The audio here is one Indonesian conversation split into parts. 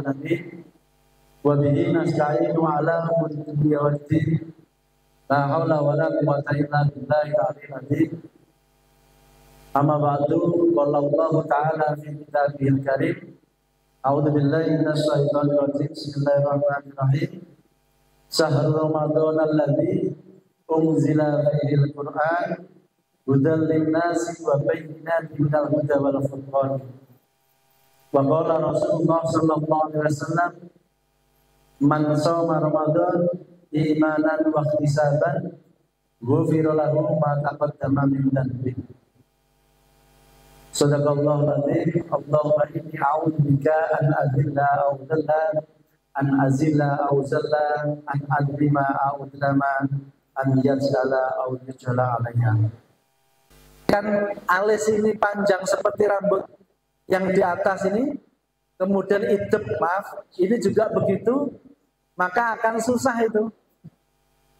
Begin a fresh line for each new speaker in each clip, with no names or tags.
alamin. Wa bihi nasta'inu ala umuri dunya waddin. La haula wala quwwata illa billahi al-'aliyyil 'azim. Amma ba'du, qala Allah ta'ala fi kitabihil karim. A'udzu billahi minasy syaithanir rajim. Bismillahirrahmanirrahim. Syahrul Ramadan alladzi unzila fihil Qur'an hudan lin-nasi wa bayyinatin minal huda wal furqan. Wa qala Rasulullah sallallahu alaihi wasallam, man shoma Ramadan imanan wa ihtisaban ghufira lahu ma taqaddama min dhanbi. Sadaqallahul adzim. Allahumma inni a'udzu bika an azilla aw zalla, an azilla aw zalla, an adlima aw udlama, an yajala aw yajala alayya. Kan alis ini panjang seperti rambut yang di atas ini, kemudian idep, ini juga begitu, maka akan susah itu.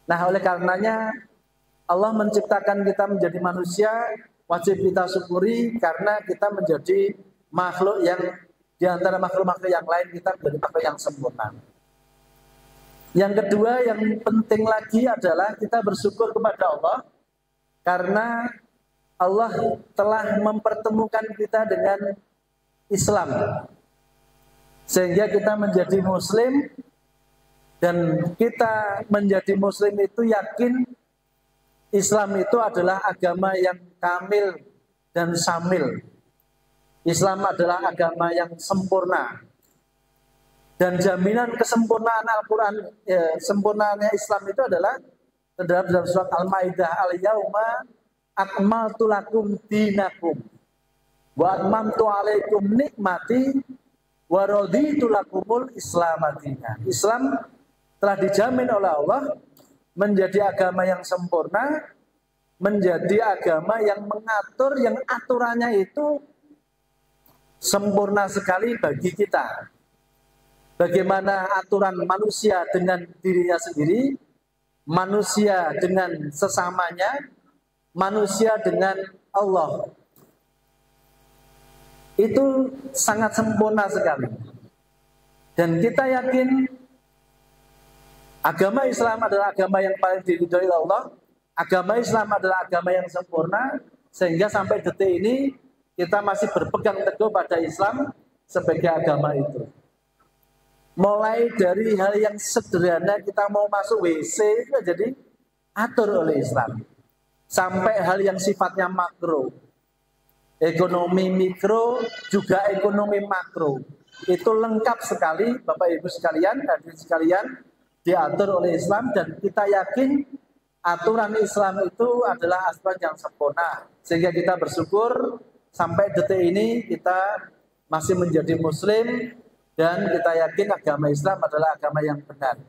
Nah, oleh karenanya Allah menciptakan kita menjadi manusia, wajib kita syukuri karena kita menjadi makhluk yang di antara makhluk-makhluk yang lain, kita menjadi makhluk yang sempurna. Yang kedua yang penting lagi adalah kita bersyukur kepada Allah karena Allah telah mempertemukan kita dengan Islam, sehingga kita menjadi Muslim. Dan kita menjadi Muslim itu yakin Islam itu adalah agama yang kamil dan syamil. Islam adalah agama yang sempurna. Dan jaminan kesempurnaan Al-Quran, sempurnaannya Islam itu adalah terdapat dalam surat Al-Maidah, al-yauma akmaltu lakum dinakum wa atmamtu alaikum nikmati wa raditu lakumul Islam madina. Islam telah dijamin oleh Allah menjadi agama yang sempurna, menjadi agama yang mengatur, yang aturannya itu sempurna sekali bagi kita. Bagaimana aturan manusia dengan dirinya sendiri, manusia dengan sesamanya, manusia dengan Allah. Itu sangat sempurna sekali. Dan kita yakin agama Islam adalah agama yang paling diridhoi oleh Allah. Agama Islam adalah agama yang sempurna, sehingga sampai detik ini kita masih berpegang teguh pada Islam sebagai agama itu. Mulai dari hal yang sederhana, kita mau masuk WC itu jadi atur oleh Islam, sampai hal yang sifatnya makro, ekonomi mikro juga ekonomi makro, itu lengkap sekali Bapak Ibu sekalian, hadirin sekalian, diatur oleh Islam. Dan kita yakin aturan Islam itu adalah aturan yang sempurna, sehingga kita bersyukur sampai detik ini kita masih menjadi Muslim, dan kita yakin agama Islam adalah agama yang benar.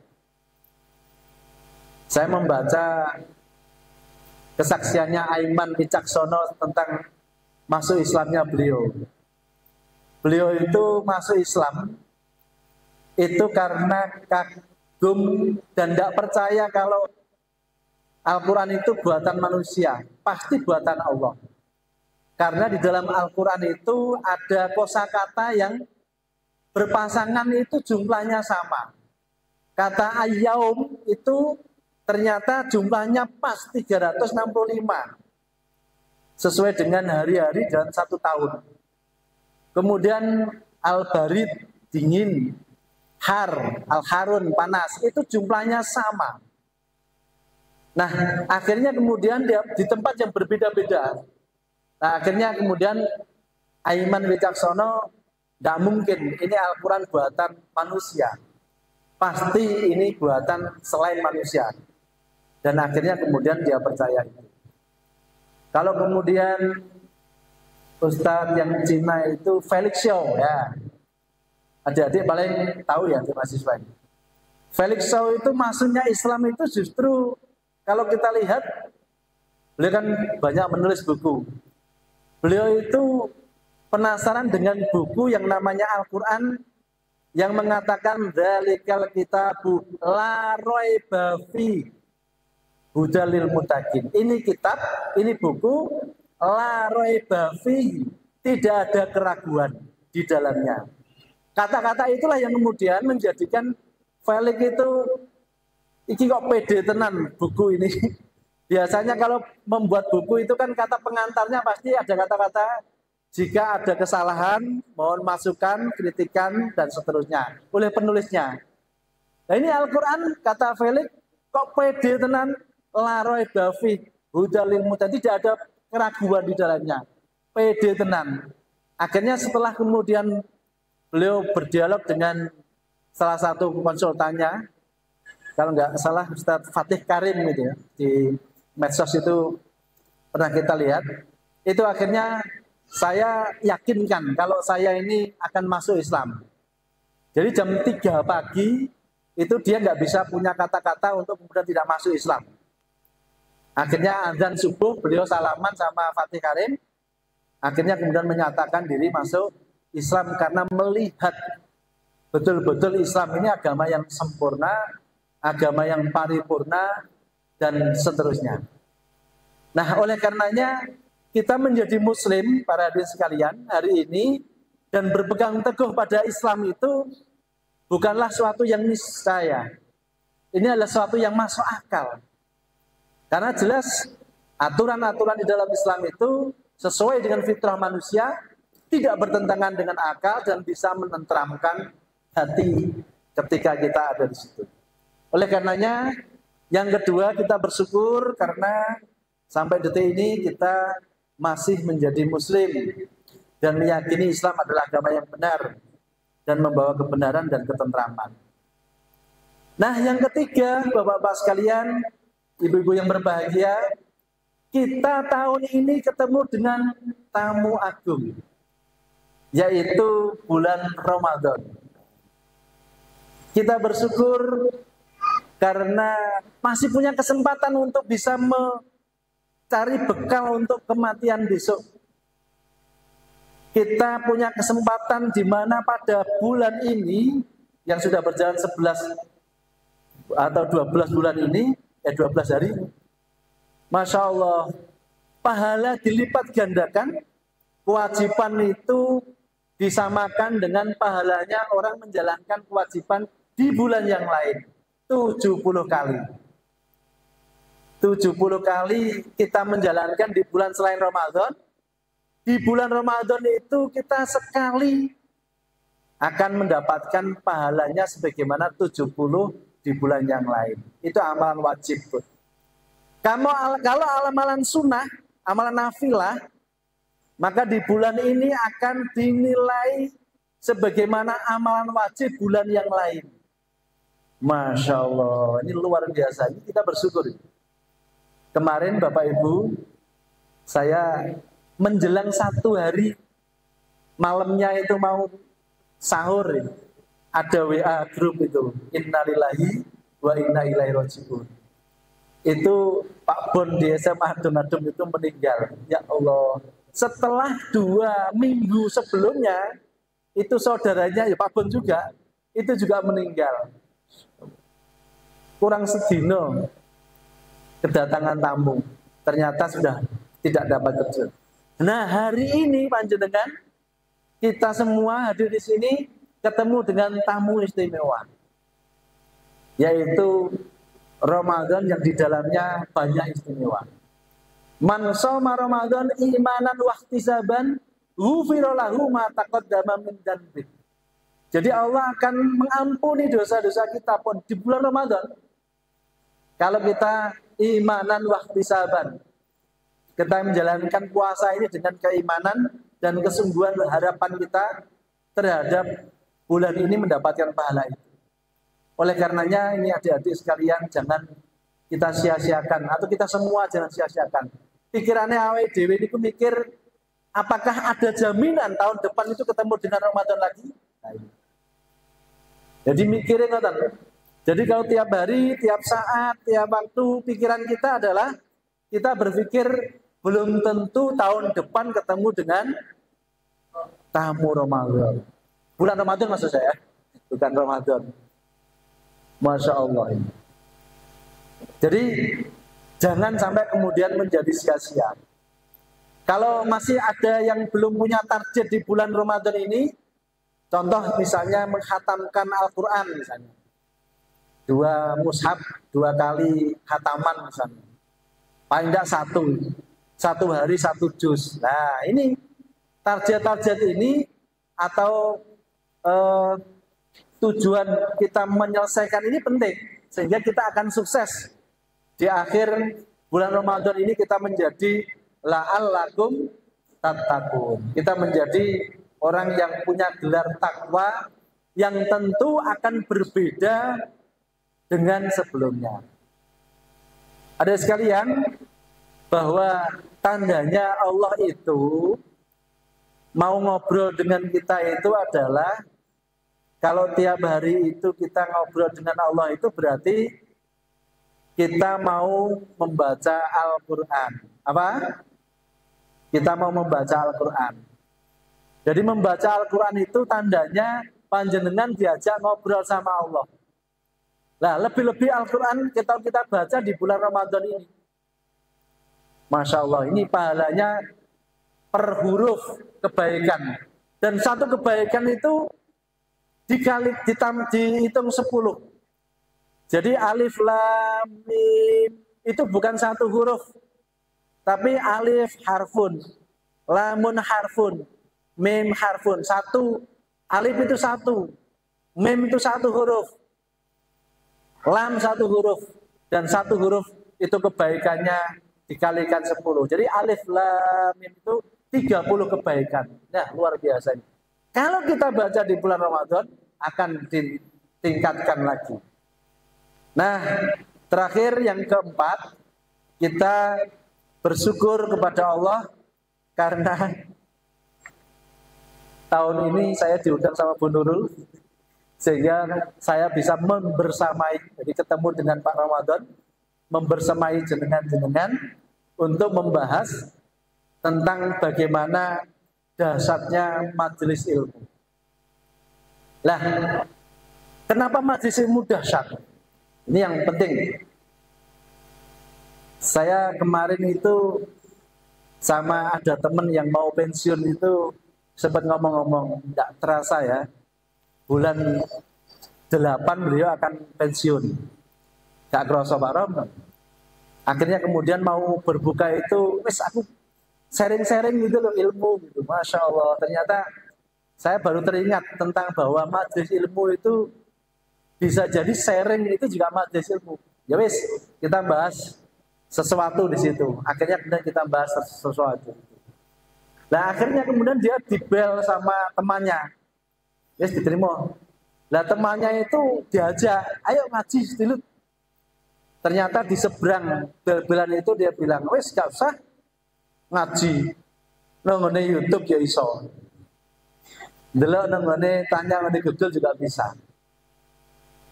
Saya membaca kesaksiannya Aiman Wicaksono tentang masuk Islamnya beliau. Beliau itu masuk Islam itu karena kagum dan tidak percaya kalau Al-Quran itu buatan manusia, pasti buatan Allah. Karena di dalam Al-Quran itu ada kosakata yang berpasangan itu jumlahnya sama. Kata ayyaum itu ternyata jumlahnya pas 365. Sesuai dengan hari-hari dalam satu tahun. Kemudian al-barid, dingin, al-harun, panas, itu jumlahnya sama. Nah, akhirnya kemudian di tempat yang berbeda-beda. Nah, akhirnya kemudian Aiman Wicaksono, tidak mungkin ini Al-Quran buatan manusia, pasti ini buatan selain manusia. Dan akhirnya kemudian dia percaya itu. Kalau kemudian Ustadz yang Cina itu Felix Xiao, ya, adik-adik paling tahu ya mahasiswa ini. Felix Xiao itu maksudnya Islam itu justru kalau kita lihat, beliau kan banyak menulis buku. Beliau itu penasaran dengan buku yang namanya Al-Quran yang mengatakan dzalikal kitabu la raiba fi hudalil muttaqin. Ini kitab, ini buku la raiba fi, tidak ada keraguan di dalamnya. Kata-kata itulah yang kemudian menjadikan Felix itu iki kok pede tenan buku ini. Biasanya kalau membuat buku itu kan kata pengantarnya pasti ada kata-kata jika ada kesalahan, mohon masukan, kritikan, dan seterusnya oleh penulisnya. Nah ini Al-Quran, kata Felix, kok pede tenan, laroi bafi, hudalil mutan, tidak ada keraguan di dalamnya. Pede tenan. Akhirnya setelah kemudian beliau berdialog dengan salah satu konsultannya, kalau nggak salah Ustadz Fatih Karim gitu ya, di medsos itu pernah kita lihat, itu akhirnya saya yakinkan kalau saya ini akan masuk Islam. Jadi jam 3 pagi itu dia nggak bisa punya kata-kata untuk kemudian tidak masuk Islam. Akhirnya azan subuh beliau salaman sama Fatih Karim, akhirnya kemudian menyatakan diri masuk Islam karena melihat betul-betul Islam ini agama yang sempurna, agama yang paripurna, dan seterusnya. Nah oleh karenanya kita menjadi muslim para hadirin sekalian hari ini dan berpegang teguh pada Islam itu bukanlah suatu yang niscaya. Ini adalah suatu yang masuk akal. Karena jelas aturan-aturan di dalam Islam itu sesuai dengan fitrah manusia, tidak bertentangan dengan akal dan bisa menenteramkan hati ketika kita ada di situ. Oleh karenanya yang kedua kita bersyukur karena sampai detik ini kita masih menjadi muslim dan meyakini Islam adalah agama yang benar dan membawa kebenaran dan ketentraman. Nah yang ketiga bapak-bapak sekalian, ibu-ibu yang berbahagia, kita tahun ini ketemu dengan tamu agung, yaitu bulan Ramadan. Kita bersyukur karena masih punya kesempatan untuk bisa cari bekal untuk kematian besok. Kita punya kesempatan di mana pada bulan ini yang sudah berjalan 11 atau 12 bulan ini, 12 hari, Masya Allah, pahala dilipat gandakan, kewajiban itu disamakan dengan pahalanya orang menjalankan kewajiban di bulan yang lain, 70 kali. 70 kali kita menjalankan di bulan selain Ramadan. Di bulan Ramadan itu kita sekali akan mendapatkan pahalanya sebagaimana 70 di bulan yang lain. Itu amalan wajib. Kalau amalan sunnah, amalan nafilah, maka di bulan ini akan dinilai sebagaimana amalan wajib bulan yang lain. Masya Allah, ini luar biasa. Ini kita bersyukur. Kemarin Bapak Ibu, saya menjelang 1 hari, malamnya itu mau sahur, ada WA grup itu, innalillahi wa inna ilaihi raji'un. Itu Pak Bon di SMA Adem-Adem itu meninggal. Ya Allah, setelah 2 minggu sebelumnya, itu saudaranya, ya Pak Bon juga, itu juga meninggal. Kurang sedino kedatangan tamu, ternyata sudah tidak dapat kerja. Nah hari ini panjenengan kita semua hadir di sini ketemu dengan tamu istimewa, yaitu Ramadan yang di dalamnya banyak istimewa. Man shoma Ramadan imanan wa ihtisaban ghufira lahu ma taqaddama min dzanbi. Jadi Allah akan mengampuni dosa-dosa kita pun di bulan Ramadan. Kalau kita imanan wa ihtisaban, kita menjalankan puasa ini dengan keimanan dan kesungguhan harapan kita terhadap bulan ini mendapatkan pahala itu. Oleh karenanya ini adik-adik sekalian jangan kita sia-siakan, atau kita semua jangan sia-siakan. Pikirannya awake dhewe niku mikir apakah ada jaminan tahun depan itu ketemu dengan Ramadan lagi? Nah, ini. Jadi mikirin ngoten. Jadi kalau tiap hari, tiap saat, tiap waktu pikiran kita adalah kita berpikir belum tentu tahun depan ketemu dengan tamu Ramadan. Bulan Ramadan maksud saya, bukan Ramadan. Masya Allah ini. Jadi jangan sampai kemudian menjadi sia-sia. Kalau masih ada yang belum punya target di bulan Ramadan ini, Contoh misalnya menghatamkan Al-Quran misalnya. 2 mushaf, 2 kali khataman misalnya. Paling tidak satu hari 1 juz. Nah ini target-target ini atau tujuan kita menyelesaikan ini penting. Sehingga kita akan sukses. Di akhir bulan Ramadan ini kita menjadi la'allakum tattaqun. Kita menjadi orang yang punya gelar takwa yang tentu akan berbeda dengan sebelumnya. Ada sekalian, bahwa tandanya Allah itu mau ngobrol dengan kita itu adalah kalau tiap hari itu kita ngobrol dengan Allah itu berarti kita mau membaca Al-Quran. Apa? Kita mau membaca Al-Quran. Jadi membaca Al-Quran itu tandanya panjenengan diajak ngobrol sama Allah. Nah, lebih-lebih Al-Quran kita baca di bulan Ramadan ini. Masya Allah, ini pahalanya per huruf kebaikan. Dan satu kebaikan itu dihitung 10. Jadi alif, lam, mim itu bukan satu huruf. Tapi alif harfun, lamun harfun, mim harfun. Alif itu 1, mim itu 1 huruf. Lam 1 huruf, dan 1 huruf itu kebaikannya dikalikan 10. Jadi alif lam mim itu 30 kebaikan. Nah, luar biasa ini. Kalau kita baca di bulan Ramadan akan ditingkatkan lagi. Nah, terakhir yang keempat, kita bersyukur kepada Allah karena tahun ini saya diundang sama Bu Nurul, sehingga saya bisa membersamai, jadi ketemu dengan Pak Ramadan, membersamai jenengan-jenengan untuk membahas tentang bagaimana dahsyatnya majelis ilmu. Lah, kenapa majelis ilmu dahsyat? Ini yang penting. Saya kemarin itu sama ada teman yang mau pensiun itu sempat ngomong-ngomong, tidak terasa ya, bulan 8 beliau akan pensiun. Gak kerasa Pak Rom. Akhirnya kemudian mau berbuka itu, wes aku sharing-sharing gitu loh ilmu gitu. Masya Allah, ternyata saya baru teringat tentang bahwa majelis ilmu itu bisa jadi sharing itu juga majelis ilmu. Ya wes, kita bahas sesuatu di situ. Akhirnya kemudian kita bahas sesuatu. Nah akhirnya kemudian dia dibel sama temannya. Yes, diterima. Lah temannya itu diajak, ayo ngaji dulu. Ternyata di seberang bel-belan itu dia bilang, wes gak usah ngaji. Nongone YouTube ya iso. Delok nongone tanya nongone Google juga bisa.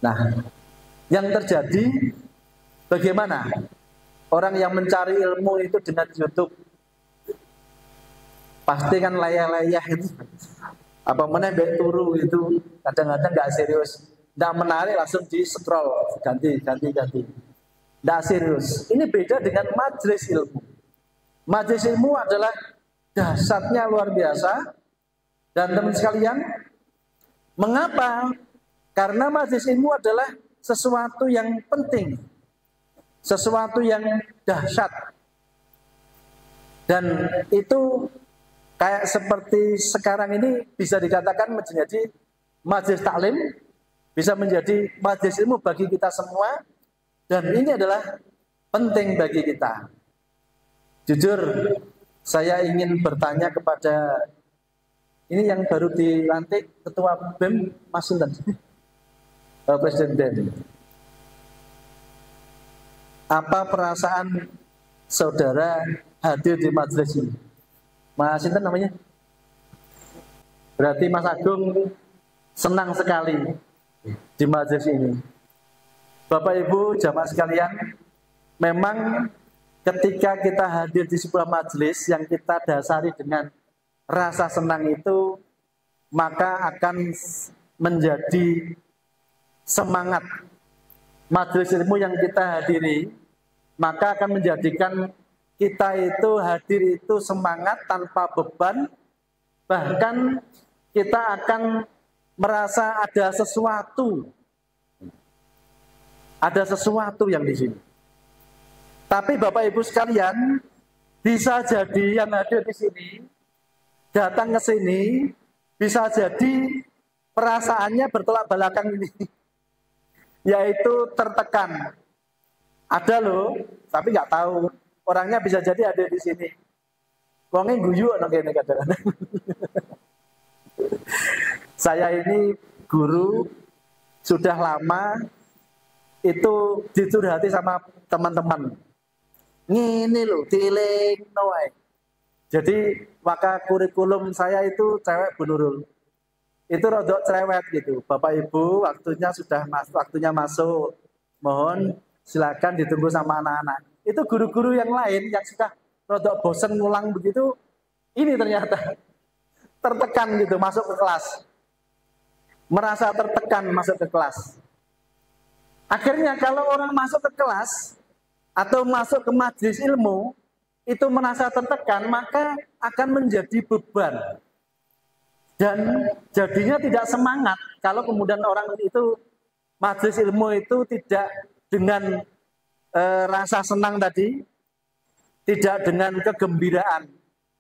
Nah, yang terjadi bagaimana? Orang yang mencari ilmu itu dengan YouTube pasti kan layah-layah itu. Apa mana turu itu kadang-kadang nggak serius, nggak menarik langsung di scroll ganti. Nggak serius. Ini beda dengan majelis ilmu. Majelis ilmu adalah dahsyatnya luar biasa. Dan teman sekalian, mengapa? Karena majelis ilmu adalah sesuatu yang penting, sesuatu yang dahsyat. Dan itu kayak seperti sekarang ini bisa dikatakan menjadi majelis taklim, bisa menjadi majelis ilmu bagi kita semua. Dan ini adalah penting bagi kita. Jujur, saya ingin bertanya kepada ini yang baru dilantik Ketua BEM Mas Sultan, Presiden BEM. Apa perasaan saudara hadir di majelis ini? Mas Sinten namanya? Berarti Mas Agung senang sekali di majelis ini. Bapak Ibu jamaah sekalian, memang ketika kita hadir di sebuah majelis yang kita dasari dengan rasa senang itu, maka akan menjadi semangat. Majelis ilmu yang kita hadiri, maka akan menjadikan kita itu hadir itu semangat tanpa beban, bahkan kita akan merasa ada sesuatu yang di sini. Tapi Bapak Ibu sekalian, bisa jadi yang ada di sini datang ke sini, bisa jadi perasaannya bertolak belakang ini, yaitu tertekan. Ada loh, tapi nggak tahu. Orangnya bisa jadi ada di sini. Wongnya guyu kene kadang-kadang. Saya ini guru sudah lama, itu dicurhati sama teman-teman. Ngene loh, tiling noe. Jadi maka kurikulum saya itu cewek Bu Nurul. Itu rodok cerewet gitu. Bapak Ibu, waktunya masuk. Mohon silakan ditunggu sama anak-anak. Itu guru-guru yang lain yang sudah rodok bosen ngulang begitu, ini ternyata tertekan gitu masuk ke kelas. Merasa tertekan masuk ke kelas. Akhirnya kalau orang masuk ke kelas atau masuk ke majelis ilmu itu merasa tertekan, maka akan menjadi beban. Dan jadinya tidak semangat kalau kemudian orang itu majelis ilmu itu tidak dengan rasa senang tadi, tidak dengan kegembiraan.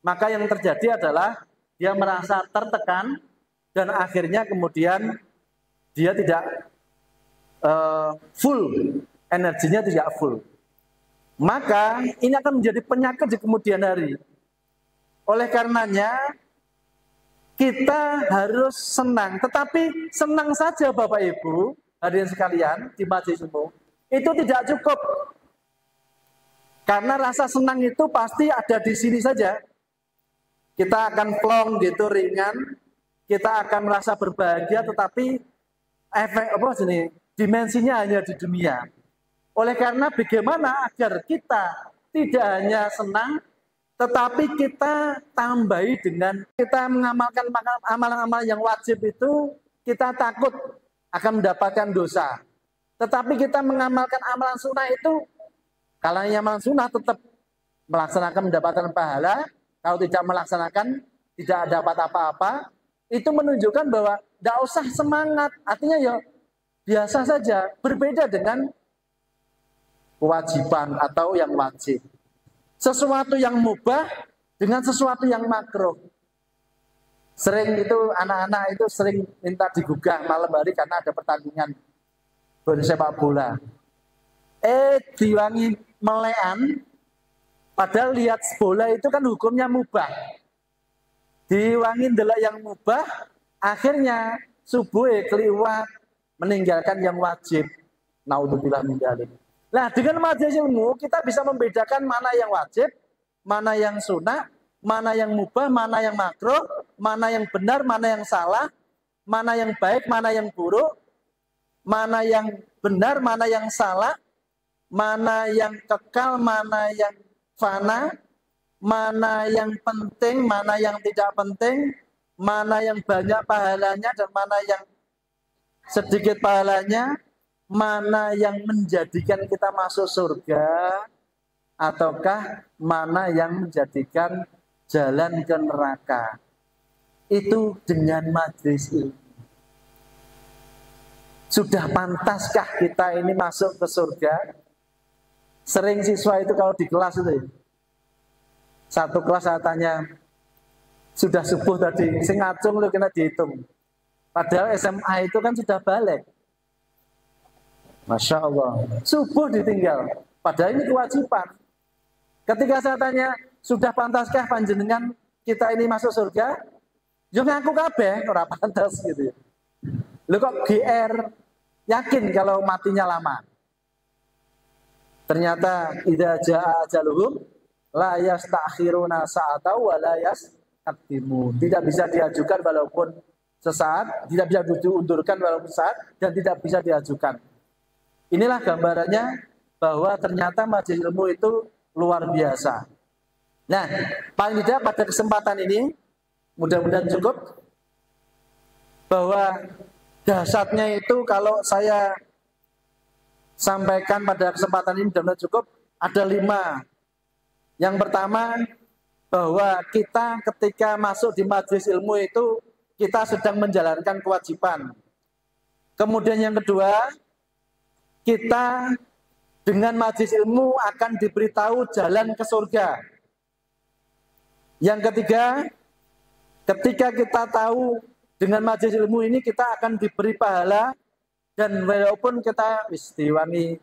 Maka yang terjadi adalah dia merasa tertekan dan akhirnya kemudian dia tidak full, energinya tidak full. Maka ini akan menjadi penyakit di kemudian hari. Oleh karenanya kita harus senang, tetapi senang saja Bapak Ibu, hadirin sekalian di majelis ilmu, itu tidak cukup. Karena rasa senang itu pasti ada di sini saja. Kita akan plong gitu ringan, kita akan merasa berbahagia, tetapi dimensinya hanya di dunia. Oleh karena bagaimana agar kita tidak hanya senang, tetapi kita tambahi dengan kita mengamalkan amalan-amalan yang wajib itu, kita takut akan mendapatkan dosa. Tetapi kita mengamalkan amalan sunnah itu, kalau yang amalan sunnah tetap melaksanakan mendapatkan pahala, kalau tidak melaksanakan tidak dapat apa-apa, itu menunjukkan bahwa tidak usah semangat, artinya ya biasa saja, berbeda dengan kewajiban atau yang wajib. Sesuatu yang mubah dengan sesuatu yang makruh. Sering itu anak-anak itu sering minta digugah malam hari karena ada pertandingan bersepak bola. Diwangi melean, padahal lihat bola itu kan hukumnya mubah. Diwangi ndelok yang mubah, akhirnya subuh keliwat meninggalkan yang wajib. Naudzubillah min dzalik. Nah, dengan majelis ilmu kita bisa membedakan mana yang wajib, mana yang sunnah, mana yang mubah, mana yang makruh, mana yang benar, mana yang salah, mana yang baik, mana yang buruk, mana yang benar, mana yang salah, mana yang kekal, mana yang fana, mana yang penting, mana yang tidak penting, mana yang banyak pahalanya dan mana yang sedikit pahalanya, mana yang menjadikan kita masuk surga, ataukah mana yang menjadikan jalan ke neraka. Itu dengan majelis ilmu. Sudah pantaskah kita ini masuk ke surga? Sering siswa itu kalau di kelas itu, satu kelas saya tanya, sudah subuh tadi, sing ngacung lu kena dihitung. Padahal SMA itu kan sudah balik. Masya Allah, subuh ditinggal. Padahal ini kewajiban. Ketika saya tanya, sudah pantaskah panjenengan kita ini masuk surga? Yo ngaku kabeh ora pantas gitu. Lu kok GR yakin kalau matinya lama? Ternyata idza jaa ajaluhum la yastakhiruna sa'ata wa la yastaqdimun. Tidak bisa diajukan walaupun sesaat, tidak bisa diundurkan walaupun sesaat, dan tidak bisa diajukan. Inilah gambarannya bahwa ternyata majelis ilmu itu luar biasa. Nah, paling tidak pada kesempatan ini, mudah-mudahan cukup, bahwa dahsyatnya itu kalau saya sampaikan pada kesempatan ini mudah-mudahan cukup, ada 5. Yang pertama, bahwa kita ketika masuk di majelis ilmu itu kita sedang menjalankan kewajiban. Kemudian yang kedua, kita dengan majelis ilmu akan diberitahu jalan ke surga. Yang ketiga, ketika kita tahu dengan majelis ilmu ini kita akan diberi pahala, dan walaupun kita istiwani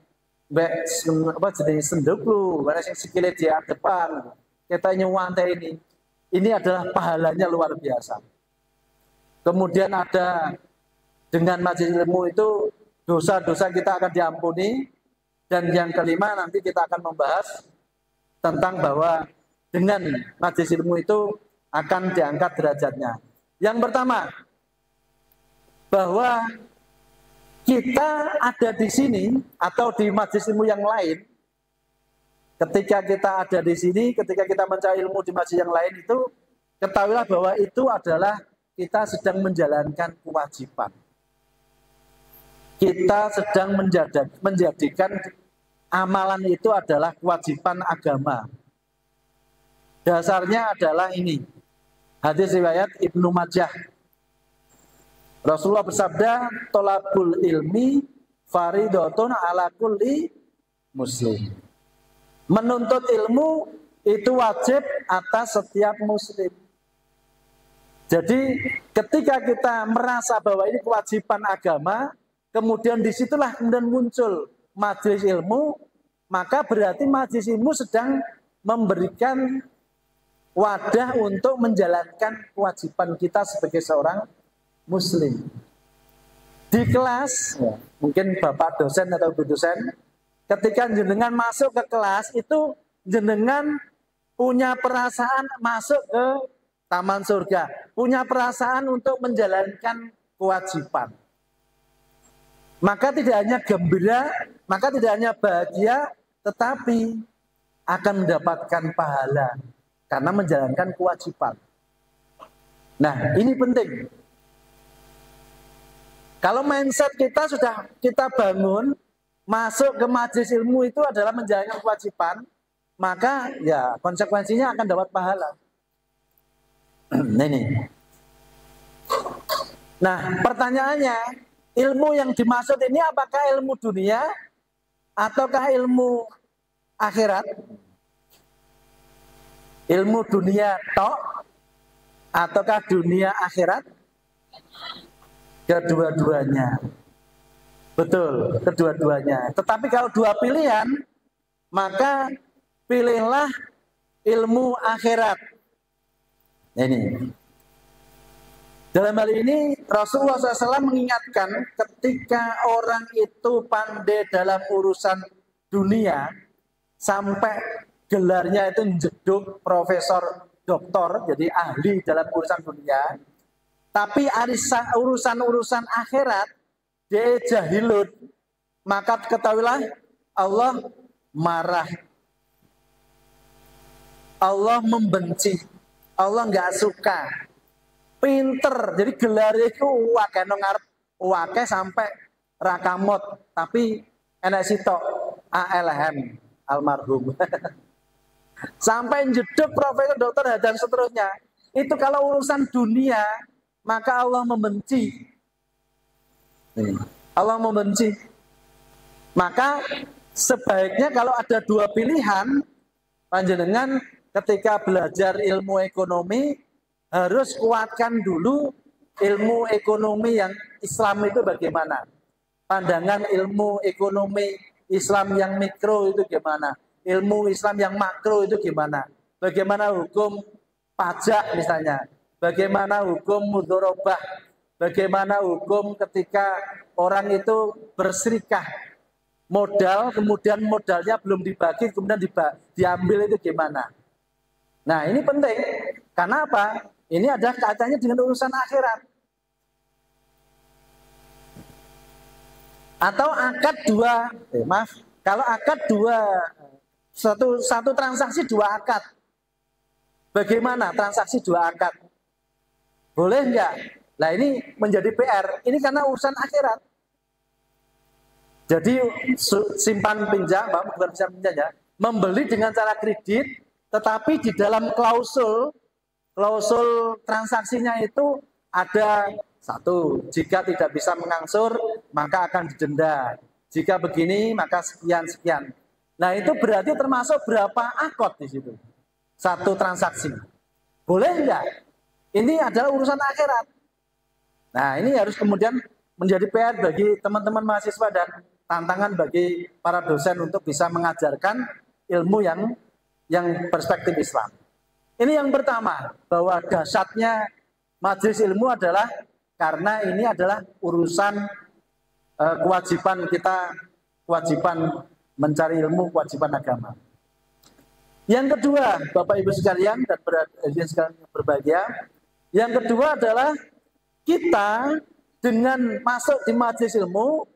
apa jenis senduklu, sing sikile di depan, kita nyuwante ini adalah pahalanya luar biasa. Kemudian ada dengan majelis ilmu itu dosa-dosa kita akan diampuni, dan yang kelima nanti kita akan membahas tentang bahwa dengan majelis ilmu itu akan diangkat derajatnya. Yang pertama, bahwa kita ada di sini atau di majelis ilmu yang lain. Ketika kita ada di sini, ketika kita mencari ilmu di majelis yang lain itu, ketahuilah bahwa itu adalah kita sedang menjalankan kewajiban. Kita sedang menjadikan amalan itu adalah kewajiban agama. Dasarnya adalah ini. Hadis riwayat Ibnu Majah. Rasulullah bersabda, "Thalabul ilmi faridatun ala kulli muslim." Menuntut ilmu itu wajib atas setiap muslim. Jadi ketika kita merasa bahwa ini kewajiban agama, kemudian disitulah kemudian muncul majelis ilmu, maka berarti majelis ilmu sedang memberikan wadah untuk menjalankan kewajiban kita sebagai seorang muslim. Di kelas, mungkin bapak dosen atau ibu dosen, ketika jenengan masuk ke kelas itu jenengan punya perasaan masuk ke taman surga, punya perasaan untuk menjalankan kewajiban. Maka tidak hanya gembira, maka tidak hanya bahagia, tetapi akan mendapatkan pahala karena menjalankan kewajiban. Nah, ini penting. Kalau mindset kita sudah kita bangun, masuk ke majelis ilmu itu adalah menjalankan kewajiban, maka ya konsekuensinya akan dapat pahala. Nah, pertanyaannya, ilmu yang dimaksud ini apakah ilmu dunia ataukah ilmu akhirat? Ilmu dunia tok ataukah dunia akhirat? Kedua-duanya. Betul, kedua-duanya. Tetapi kalau dua pilihan, maka pilihlah ilmu akhirat. Ini. Dalam hal ini Rasulullah SAW mengingatkan ketika orang itu pandai dalam urusan dunia, sampai gelarnya itu jeduk profesor doktor, jadi ahli dalam urusan dunia, tapi urusan-urusan akhirat dia jahilun, maka ketahuilah Allah marah, Allah membenci, Allah nggak suka. Pinter, jadi gelar itu wakai nongarep, wakai sampai rakamot, tapi enak sitok ALM almarhum. Sampai jeduk profesor dokter dan seterusnya. Itu kalau urusan dunia, maka Allah membenci. Allah membenci. Maka sebaiknya kalau ada dua pilihan, panjenengan ketika belajar ilmu ekonomi harus kuatkan dulu ilmu ekonomi yang Islam itu bagaimana. Pandangan ilmu ekonomi Islam yang mikro itu gimana. Ilmu Islam yang makro itu gimana. Bagaimana hukum pajak misalnya. Bagaimana hukum mudharabah. Bagaimana hukum ketika orang itu berserikah modal, kemudian modalnya belum dibagi, kemudian diambil itu gimana. Nah ini penting. Karena apa? Ini adalah kaitannya dengan urusan akhirat. Atau akad dua, kalau akad dua, satu transaksi dua akad. Bagaimana transaksi dua akad? Boleh enggak? Nah ini menjadi PR. Ini karena urusan akhirat. Jadi simpan pinjam, bukan simpan pinjam ya, membeli dengan cara kredit, tetapi di dalam klausul transaksinya itu ada satu, jika tidak bisa mengangsur maka akan didenda. Jika begini maka sekian-sekian. Nah itu berarti termasuk berapa akad di situ? Satu transaksi. Boleh enggak? Ini adalah urusan akhirat. Nah ini harus kemudian menjadi PR bagi teman-teman mahasiswa dan tantangan bagi para dosen untuk bisa mengajarkan ilmu yang perspektif Islam. Ini yang pertama, bahwa dahsyatnya majelis ilmu adalah karena ini adalah urusan kewajiban kita, kewajiban mencari ilmu, kewajiban agama. Yang kedua, Bapak Ibu sekalian dan berbahagia, yang kedua adalah kita dengan masuk di majelis ilmu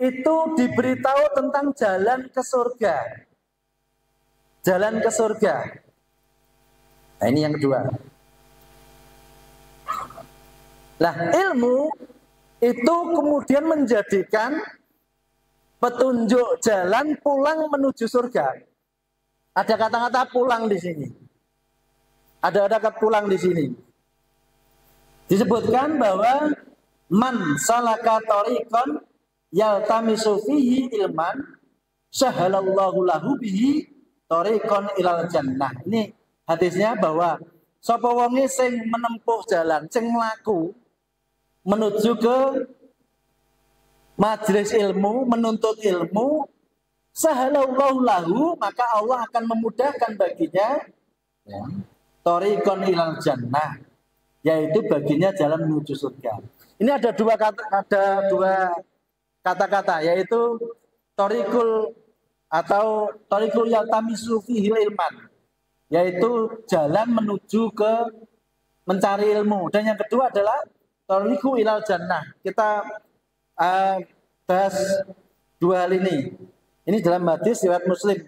itu diberitahu tentang jalan ke surga. Jalan ke surga. Nah, ini yang kedua. Nah, ilmu itu kemudian menjadikan petunjuk jalan pulang menuju surga. Ada kata-kata pulang di sini. Ada kata pulang di sini. Disebutkan bahwa man salaka tariqan yaltamisu fihi ilman sahalallahu lahu bihi tariqan ilal jannah. Ini hadisnya bahwa sapa wonge sing menempuh jalan, sing mlaku menuju ke majelis ilmu, menuntut ilmu, sahalallahu lahu, maka Allah akan memudahkan baginya tariqan ilal jannah, yaitu baginya jalan menuju surga. Ini ada dua kata-kata, yaitu tariqul atau tariqul yaltamisu fihi ilman, yaitu jalan menuju ke mencari ilmu. Dan yang kedua adalah tariqu ilal jannah. Kita bahas dua hal ini. Ini dalam hadis riwayat Muslim,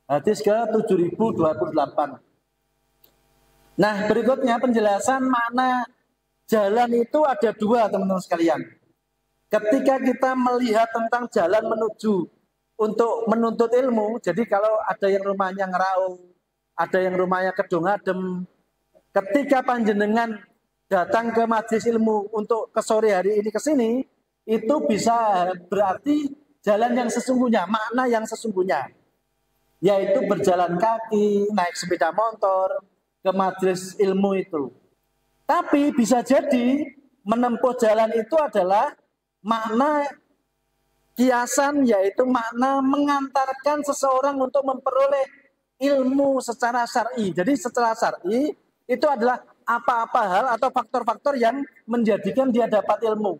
hadis ke 7028. Nah, berikutnya penjelasan makna jalan itu ada dua, teman-teman sekalian. Ketika kita melihat tentang jalan menuju untuk menuntut ilmu, jadi kalau ada yang rumahnya Ngerau, ada yang rumahnya Kedongadem, ketika panjenengan datang ke majelis ilmu untuk ke sore hari ini ke sini, itu bisa berarti jalan yang sesungguhnya, makna yang sesungguhnya, yaitu berjalan kaki, naik sepeda motor ke majelis ilmu itu. Tapi bisa jadi menempuh jalan itu adalah makna kiasan, yaitu makna mengantarkan seseorang untuk memperoleh ilmu secara syar'i. Jadi secara syar'i itu adalah apa-apa hal atau faktor-faktor yang menjadikan dia dapat ilmu.